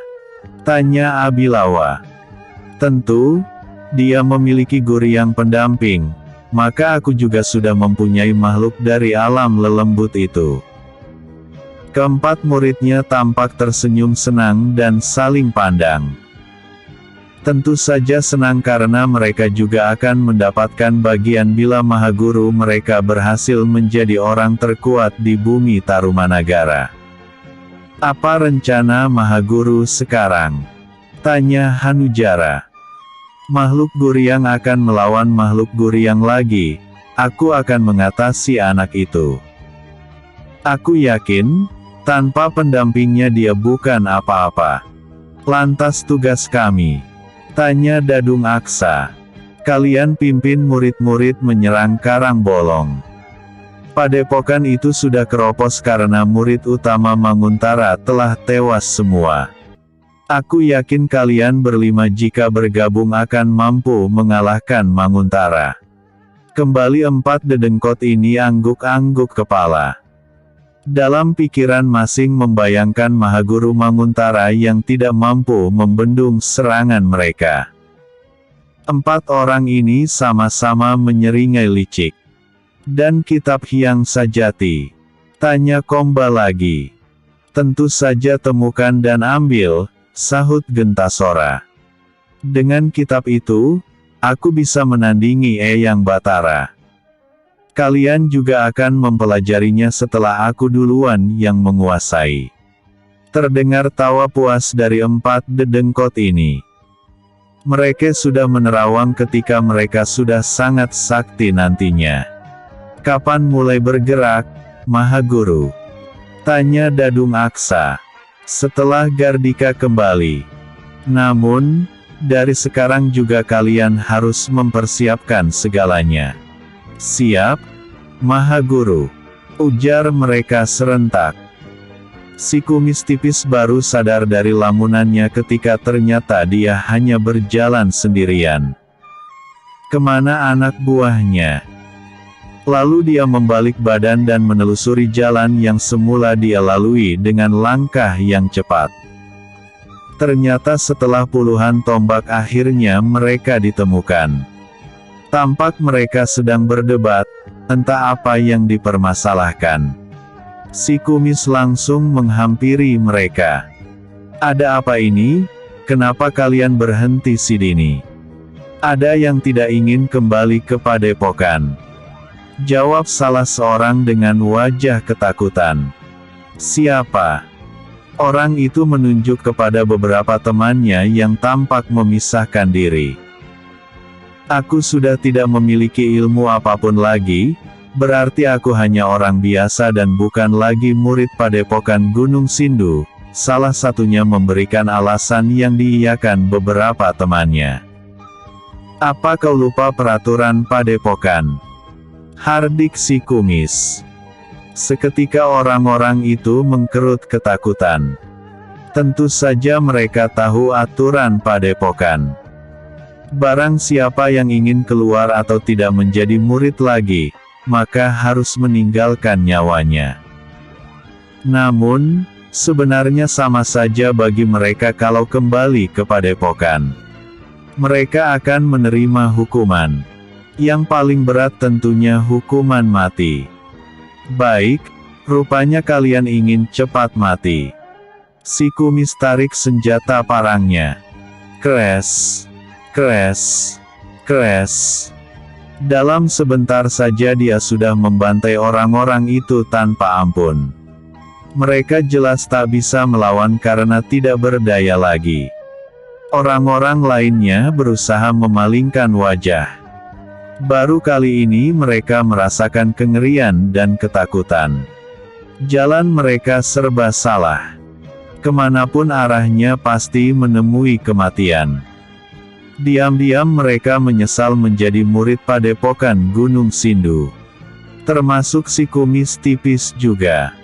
B: Tanya Abilawa. Tentu, dia memiliki Guryang pendamping, maka aku juga sudah mempunyai makhluk dari alam lelembut itu. Keempat muridnya tampak tersenyum senang dan saling pandang. Tentu saja senang karena mereka juga akan mendapatkan bagian bila Mahaguru mereka berhasil menjadi orang terkuat di bumi Tarumanagara. Apa rencana Mahaguru sekarang? Tanya Hanujara. Makhluk Guryang akan melawan makhluk Guryang lagi, aku akan mengatasi anak itu. Aku yakin, tanpa pendampingnya dia bukan apa-apa. Lantas tugas kami? Tanya Dadung Aksa. Kalian pimpin murid-murid menyerang Karang Bolong. Padepokan itu sudah keropos karena murid utama Manguntara telah tewas semua. Aku yakin kalian berlima jika bergabung akan mampu mengalahkan Manguntara. Kembali empat dedengkot ini angguk-angguk kepala. Dalam pikiran masing membayangkan Mahaguru Manguntara yang tidak mampu membendung serangan mereka. Empat orang ini sama-sama menyeringai licik. Dan kitab Hyang Sajati? Tanya Komba lagi. Tentu saja temukan dan ambil, sahut Gentasora. Dengan kitab itu, aku bisa menandingi Eyang Batara. Kalian juga akan mempelajarinya setelah aku duluan yang menguasai. Terdengar tawa puas dari empat dedengkot ini. Mereka sudah menerawang ketika mereka sudah sangat sakti nantinya. Kapan mulai bergerak, Mahaguru? Tanya Dadung Aksa. Setelah Gardika kembali. Namun, dari sekarang juga kalian harus mempersiapkan segalanya. Siap, Mahaguru? Ujar mereka serentak. Si kumis tipis baru sadar dari lamunannya ketika ternyata dia hanya berjalan sendirian. Kemana anak buahnya? Lalu dia membalik badan dan menelusuri jalan yang semula dia lalui dengan langkah yang cepat. Ternyata setelah puluhan tombak akhirnya mereka ditemukan. Tampak mereka sedang berdebat, entah apa yang dipermasalahkan. Si kumis langsung menghampiri mereka. Ada apa ini? Kenapa kalian berhenti si dini? Ada yang tidak ingin kembali ke padepokan? Jawab salah seorang dengan wajah ketakutan. Siapa? Orang itu menunjuk kepada beberapa temannya yang tampak memisahkan diri. Aku sudah tidak memiliki ilmu apapun lagi, berarti aku hanya orang biasa dan bukan lagi murid padepokan Gunung Sindu, salah satunya memberikan alasan yang diiyakan beberapa temannya. Apa kau lupa peraturan padepokan? Hardik si kumis. Seketika orang-orang itu mengkerut ketakutan. Tentu saja mereka tahu aturan padepokan. Barang siapa yang ingin keluar atau tidak menjadi murid lagi, maka harus meninggalkan nyawanya. Namun, sebenarnya sama saja bagi mereka kalau kembali ke padepokan. Mereka akan menerima hukuman. Yang paling berat tentunya hukuman mati. Baik, rupanya kalian ingin cepat mati. Si kumis tarik senjata parangnya. Kres, kres, kres. Dalam sebentar saja dia sudah membantai orang-orang itu tanpa ampun. Mereka jelas tak bisa melawan karena tidak berdaya lagi. Orang-orang lainnya berusaha memalingkan wajah. Baru kali ini mereka merasakan kengerian dan ketakutan. Jalan mereka serba salah. Kemanapun arahnya pasti menemui kematian. Diam-diam mereka menyesal menjadi murid padepokan Gunung Sindu. Termasuk si kumis tipis juga.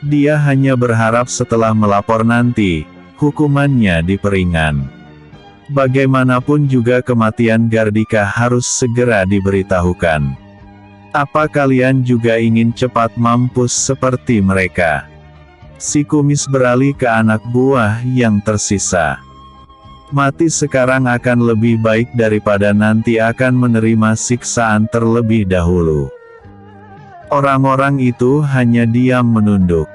B: Dia hanya berharap setelah melapor nanti, hukumannya diperingan. Bagaimanapun juga kematian Gardika harus segera diberitahukan. Apa kalian juga ingin cepat mampus seperti mereka? Si kumis beralih ke anak buah yang tersisa. Mati sekarang akan lebih baik daripada nanti akan menerima siksaan terlebih dahulu. Orang-orang itu hanya diam menunduk.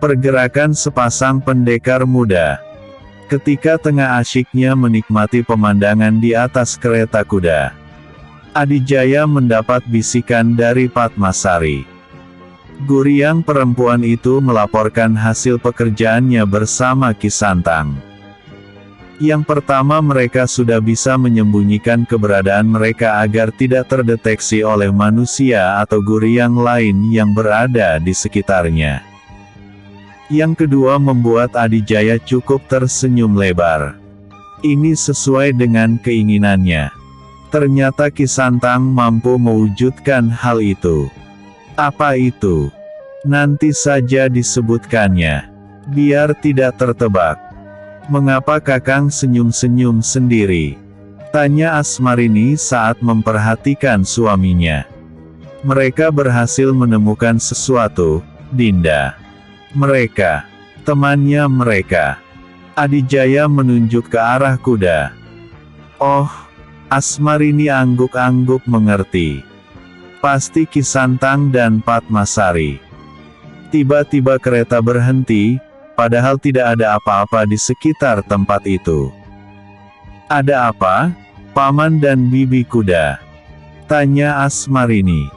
B: Pergerakan sepasang pendekar muda. Ketika tengah asyiknya menikmati pemandangan di atas kereta kuda, Adijaya mendapat bisikan dari Padmasari. Guriang perempuan itu melaporkan hasil pekerjaannya bersama Kisantang. Yang pertama, mereka sudah bisa menyembunyikan keberadaan mereka agar tidak terdeteksi oleh manusia atau guriang lain yang berada di sekitarnya. Yang kedua, membuat Adijaya cukup tersenyum lebar. Ini sesuai dengan keinginannya. Ternyata Kisantang mampu mewujudkan hal itu. Apa itu? Nanti saja disebutkannya. Biar tidak tertebak. Mengapa Kakang senyum-senyum sendiri? Tanya Asmarini saat memperhatikan suaminya. Mereka berhasil menemukan sesuatu, Dinda. Mereka. Temannya mereka. Adijaya menunjuk ke arah kuda. Oh, Asmarini angguk-angguk mengerti. Pasti Kisantang dan Padmasari. Tiba-tiba kereta berhenti, padahal tidak ada apa-apa di sekitar tempat itu. Ada apa, Paman dan Bibi Kuda? Tanya Asmarini.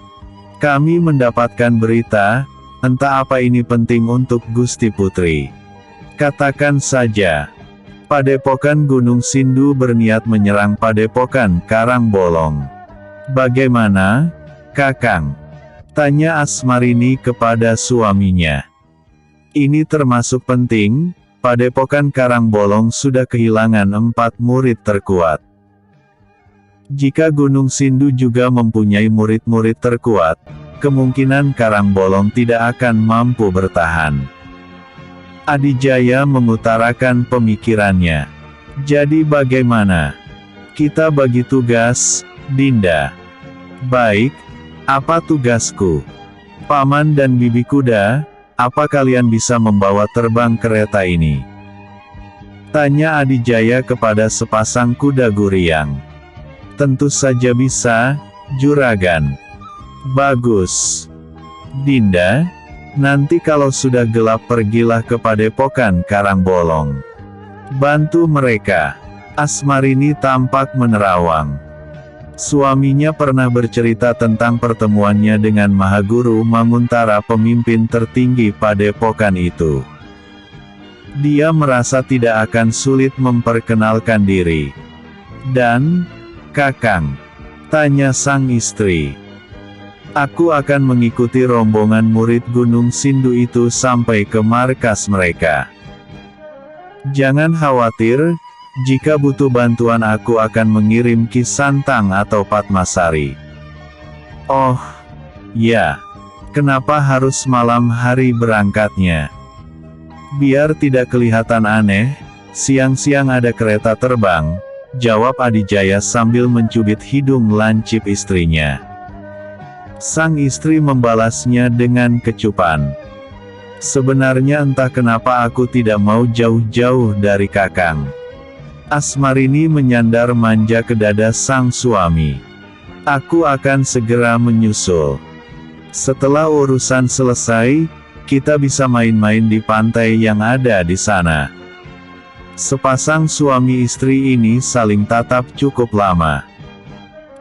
B: Kami mendapatkan berita, entah apa ini penting untuk Gusti Putri. Katakan saja. Padepokan Gunung Sindu berniat menyerang Padepokan Karangbolong. Bagaimana, Kakang? Tanya Asmarini kepada suaminya. Ini termasuk penting. Padepokan Karangbolong sudah kehilangan 4 murid terkuat. Jika Gunung Sindu juga mempunyai murid-murid terkuat, kemungkinan Karangbolong tidak akan mampu bertahan. Adijaya mengutarakan pemikirannya. Jadi bagaimana? Kita bagi tugas, Dinda. Baik, apa tugasku? Paman dan Bibi Kuda, apa kalian bisa membawa terbang kereta ini? Tanya Adijaya kepada sepasang kuda guriang. Tentu saja bisa, Juragan. Bagus. Dinda, nanti kalau sudah gelap pergilah ke Padepokan Karangbolong. Bantu mereka. Asmarini tampak menerawang. Suaminya pernah bercerita tentang pertemuannya dengan Mahaguru Manguntara, pemimpin tertinggi Padepokan itu. Dia merasa tidak akan sulit memperkenalkan diri. Dan, Kakang? Tanya sang istri. Aku akan mengikuti rombongan murid Gunung Sindu itu sampai ke markas mereka. Jangan khawatir. Jika butuh bantuan aku akan mengirim Kisantang atau Padmasari. Oh, ya. Kenapa harus malam hari berangkatnya? Biar tidak kelihatan aneh, siang-siang ada kereta terbang, jawab Adijaya sambil mencubit hidung lancip istrinya. Sang istri membalasnya dengan kecupan. Sebenarnya entah kenapa aku tidak mau jauh-jauh dari Kakang. Asmarini menyandar manja ke dada sang suami. Aku akan segera menyusul. Setelah urusan selesai, kita bisa main-main di pantai yang ada di sana. Sepasang suami istri ini saling tatap cukup lama.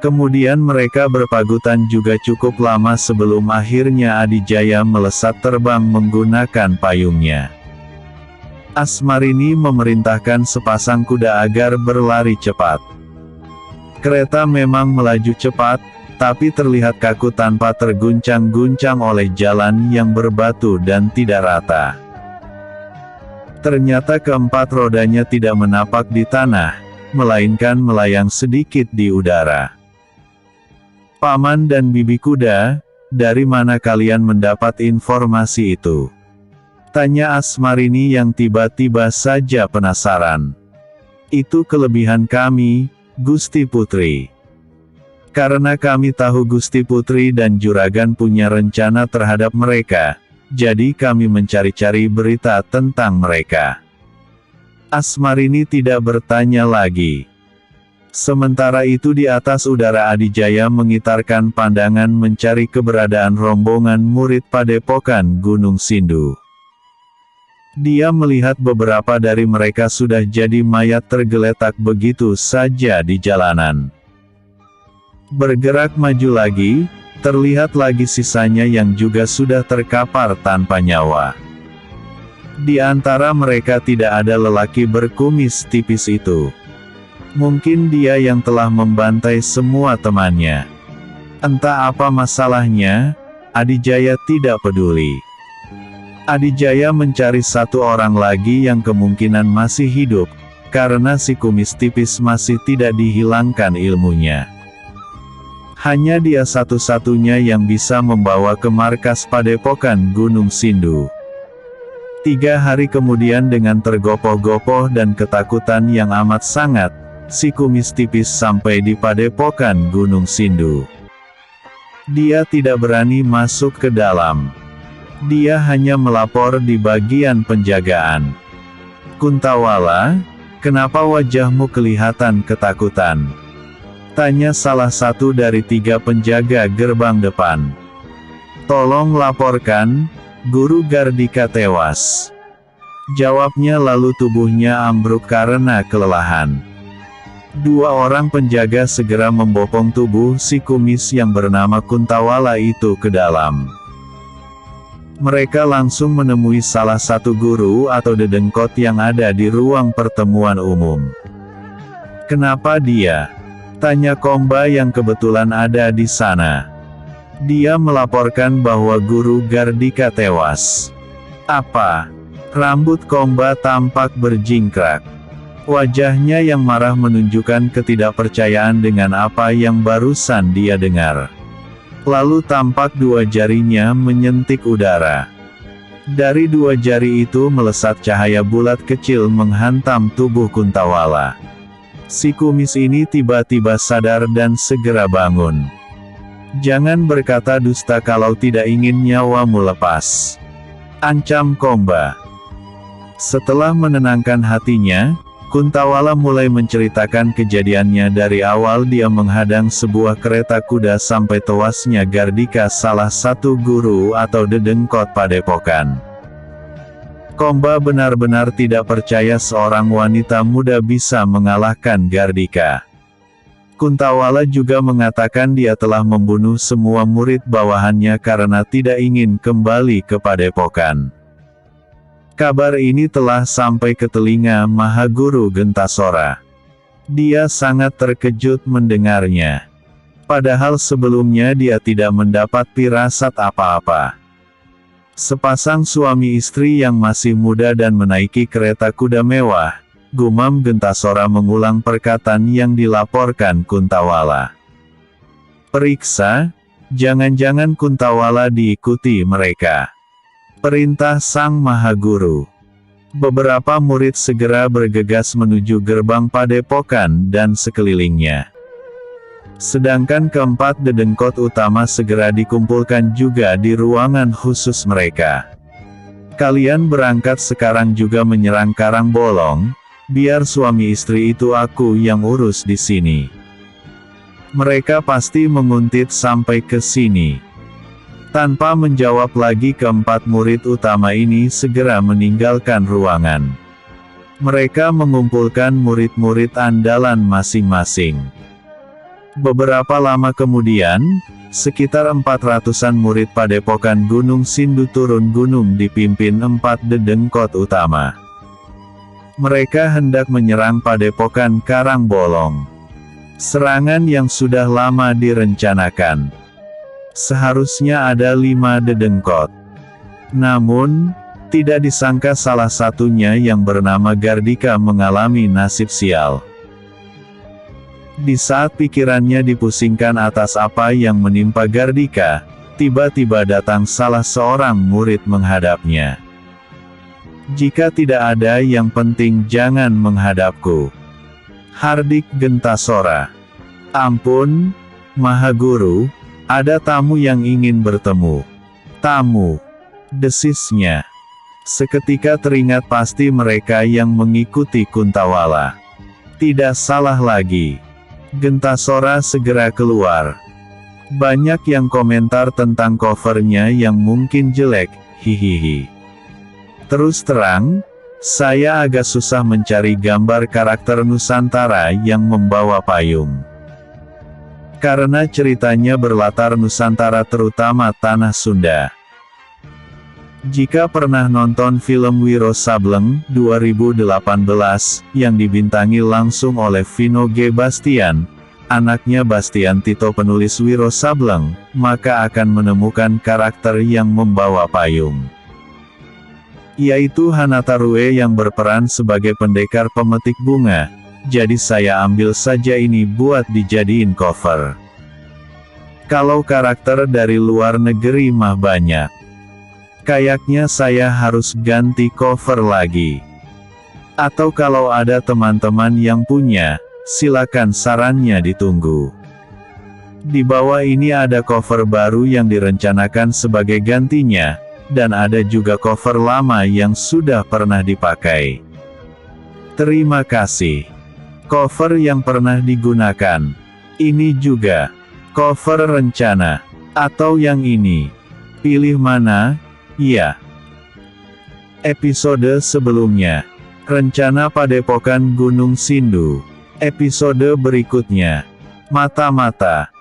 B: Kemudian mereka berpagutan juga cukup lama sebelum akhirnya Adijaya melesat terbang menggunakan payungnya. Asmarini memerintahkan sepasang kuda agar berlari cepat. Kereta memang melaju cepat, tapi terlihat kaku tanpa terguncang-guncang oleh jalan yang berbatu dan tidak rata. Ternyata keempat rodanya tidak menapak di tanah, melainkan melayang sedikit di udara. Paman dan Bibi Kuda, dari mana kalian mendapat informasi itu? Tanya Asmarini yang tiba-tiba saja penasaran. Itu kelebihan kami, Gusti Putri. Karena kami tahu Gusti Putri dan Juragan punya rencana terhadap mereka, jadi kami mencari-cari berita tentang mereka. Asmarini tidak bertanya lagi. Sementara itu di atas udara Adijaya mengitarkan pandangan mencari keberadaan rombongan murid Padepokan Gunung Sindu. Dia melihat beberapa dari mereka sudah jadi mayat tergeletak begitu saja di jalanan. Bergerak maju lagi, terlihat lagi sisanya yang juga sudah terkapar tanpa nyawa. Di antara mereka tidak ada lelaki berkumis tipis itu. Mungkin dia yang telah membantai semua temannya. Entah apa masalahnya, Adijaya tidak peduli. Adijaya mencari satu orang lagi yang kemungkinan masih hidup, karena si kumis tipis masih tidak dihilangkan ilmunya. Hanya dia satu-satunya yang bisa membawa ke markas Padepokan Gunung Sindu. 3 hari kemudian dengan tergopoh-gopoh dan ketakutan yang amat sangat, si kumis tipis sampai di padepokan Gunung Sindu. Dia tidak berani masuk ke dalam. Dia hanya melapor di bagian penjagaan. "Kuntawala, kenapa wajahmu kelihatan ketakutan?" tanya salah satu dari 3 penjaga gerbang depan. "Tolong laporkan, Guru Gardika tewas," jawabnya, lalu tubuhnya ambruk karena kelelahan. 2 orang penjaga segera membopong tubuh si kumis yang bernama Kuntawala itu ke dalam. Mereka langsung menemui salah satu guru atau dedengkot yang ada di ruang pertemuan umum. "Kenapa dia?" tanya Komba yang kebetulan ada di sana. "Dia melaporkan bahwa Guru Gardika tewas." "Apa?" Rambut Komba tampak berjingkrak. Wajahnya yang marah menunjukkan ketidakpercayaan dengan apa yang barusan dia dengar. Lalu tampak 2 jarinya menyentik udara. Dari 2 jari itu melesat cahaya bulat kecil menghantam tubuh Kuntawala. Si kumis ini tiba-tiba sadar dan segera bangun. "Jangan berkata dusta kalau tidak ingin nyawamu lepas," ancam Komba. Setelah menenangkan hatinya, Kuntawala mulai menceritakan kejadiannya dari awal dia menghadang sebuah kereta kuda sampai tewasnya Gardika, salah satu guru atau dedengkot padepokan. Komba benar-benar tidak percaya seorang wanita muda bisa mengalahkan Gardika. Kuntawala juga mengatakan dia telah membunuh semua murid bawahannya karena tidak ingin kembali ke padepokan. Kabar ini telah sampai ke telinga Mahaguru Gentasora. Dia sangat terkejut mendengarnya. Padahal sebelumnya dia tidak mendapat firasat apa-apa. Sepasang suami istri yang masih muda dan menaiki kereta kuda mewah, gumam Gentasora mengulang perkataan yang dilaporkan Kuntawala. "Periksa, jangan-jangan Kuntawala diikuti mereka," perintah Sang Mahaguru. Beberapa murid segera bergegas menuju gerbang padepokan dan sekelilingnya. Sedangkan keempat dedengkot utama segera dikumpulkan juga di ruangan khusus mereka. "Kalian berangkat sekarang juga menyerang Karangbolong, biar suami istri itu aku yang urus di sini. Mereka pasti menguntit sampai ke sini." Tanpa menjawab lagi, keempat murid utama ini segera meninggalkan ruangan. Mereka mengumpulkan murid-murid andalan masing-masing. Beberapa lama kemudian, sekitar 400-an murid padepokan Gunung Sindu turun gunung dipimpin 4 dedengkot utama. Mereka hendak menyerang padepokan Karangbolong. Serangan yang sudah lama direncanakan. Seharusnya ada 5 dedengkot. Namun, tidak disangka salah satunya yang bernama Gardika mengalami nasib sial. Di saat pikirannya dipusingkan atas apa yang menimpa Gardika, tiba-tiba datang salah seorang murid menghadapnya. "Jika tidak ada yang penting jangan menghadapku," hardik Gentasora. "Ampun, Mahaguru, ada tamu yang ingin bertemu." "Tamu?" desisnya. Seketika teringat pasti mereka yang mengikuti Kuntawala. Tidak salah lagi. Gentasora segera keluar. Banyak yang komentar tentang covernya yang mungkin jelek, hihihi. Terus terang, saya agak susah mencari gambar karakter Nusantara yang membawa payung. Karena ceritanya berlatar Nusantara, terutama Tanah Sunda. Jika pernah nonton film Wiro Sableng 2018, yang dibintangi langsung oleh Vino G. Bastian, anaknya Bastian Tito penulis Wiro Sableng, maka akan menemukan karakter yang membawa payung. Yaitu Hanatarue yang berperan sebagai pendekar pemetik bunga. Jadi saya ambil saja ini buat dijadiin cover. Kalau karakter dari luar negeri mah banyak. Kayaknya saya harus ganti cover lagi. Atau kalau ada teman-teman yang punya, Silakan sarannya ditunggu. Di bawah ini ada cover baru yang direncanakan sebagai gantinya, dan ada juga cover lama yang sudah pernah dipakai. Terima kasih. Cover yang pernah digunakan. Ini juga cover rencana. Atau yang ini. Pilih mana? Ya. Episode sebelumnya. Rencana Padepokan Gunung Sindu. Episode berikutnya. Mata-mata.